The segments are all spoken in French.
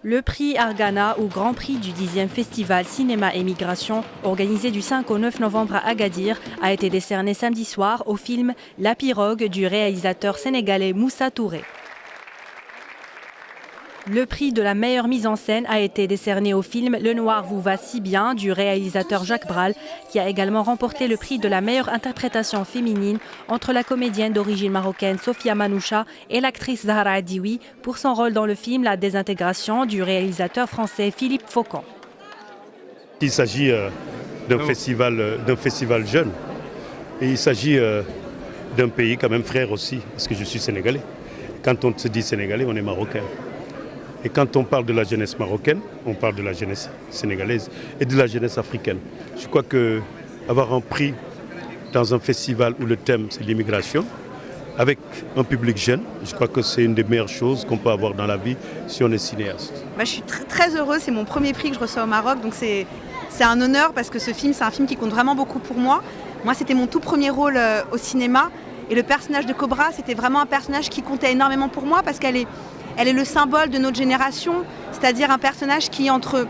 Le prix Argana, ou Grand Prix du 10e Festival Cinéma et Migration, organisé du 5 au 9 novembre à Agadir, a été décerné samedi soir au film La Pirogue du réalisateur sénégalais Moussa Touré. Le prix de la meilleure mise en scène a été décerné au film Le Noir vous va si bien du réalisateur Jacques Brel, qui a également remporté le prix de la meilleure interprétation féminine entre la comédienne d'origine marocaine Sophia Manoucha et l'actrice Zahra Adioui pour son rôle dans le film La Désintégration du réalisateur français Philippe Faucon. Il s'agit d'un festival jeune et il s'agit d'un pays quand même frère aussi, parce que je suis sénégalais. Quand on se dit sénégalais, on est marocain. Et quand on parle de la jeunesse marocaine, on parle de la jeunesse sénégalaise et de la jeunesse africaine. Je crois qu'avoir un prix dans un festival où le thème c'est l'immigration, avec un public jeune, je crois que c'est une des meilleures choses qu'on peut avoir dans la vie si on est cinéaste. Je suis très heureuse, c'est mon premier prix que je reçois au Maroc, donc c'est un honneur parce que ce film, c'est un film qui compte vraiment beaucoup pour moi. Moi, c'était mon tout premier rôle au cinéma et le personnage de Cobra, c'était vraiment un personnage qui comptait énormément pour moi parce qu'elle est le symbole de notre génération, c'est-à-dire un personnage qui est entre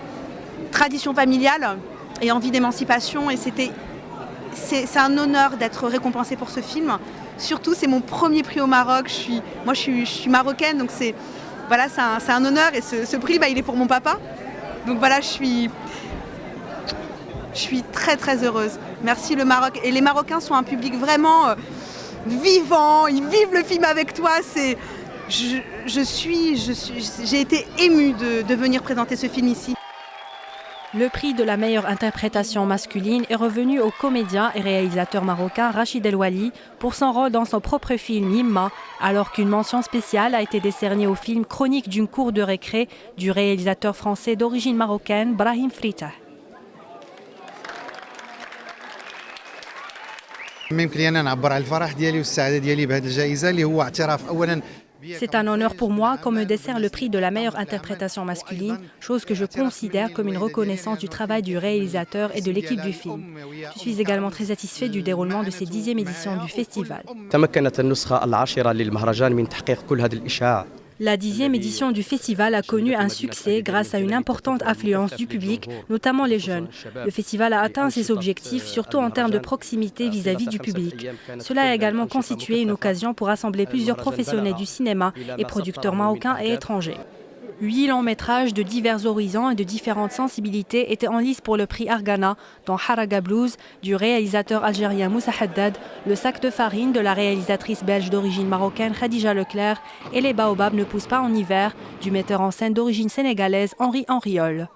tradition familiale et envie d'émancipation. Et c'est un honneur d'être récompensée pour ce film. Surtout, c'est mon premier prix au Maroc. Je suis marocaine, donc c'est un honneur. Et ce prix, il est pour mon papa. Donc voilà, je suis très heureuse. Merci le Maroc. Et les Marocains sont un public vraiment vivant. Ils vivent le film avec toi. J'ai été émue de venir présenter ce film ici. Le prix de la meilleure interprétation masculine est revenu au comédien et réalisateur marocain Rachid El Wali pour son rôle dans son propre film Yimma, alors qu'une mention spéciale a été décernée au film Chronique d'une cour de récré du réalisateur français d'origine marocaine Brahim Fritah. C'est un honneur pour moi qu'on me décerne le prix de la meilleure interprétation masculine, chose que je considère comme une reconnaissance du travail du réalisateur et de l'équipe du film. Je suis également très satisfait du déroulement de cette 10e édition du festival. La 10e édition du festival a connu un succès grâce à une importante affluence du public, notamment les jeunes. Le festival a atteint ses objectifs, surtout en termes de proximité vis-à-vis du public. Cela a également constitué une occasion pour rassembler plusieurs professionnels du cinéma et producteurs marocains et étrangers. 8 longs métrages de divers horizons et de différentes sensibilités étaient en lice pour le prix Argana, dont Haraga Blues du réalisateur algérien Moussa Haddad, Le sac de farine de la réalisatrice belge d'origine marocaine Khadija Leclerc et Les baobabs ne poussent pas en hiver du metteur en scène d'origine sénégalaise Henri Henriol.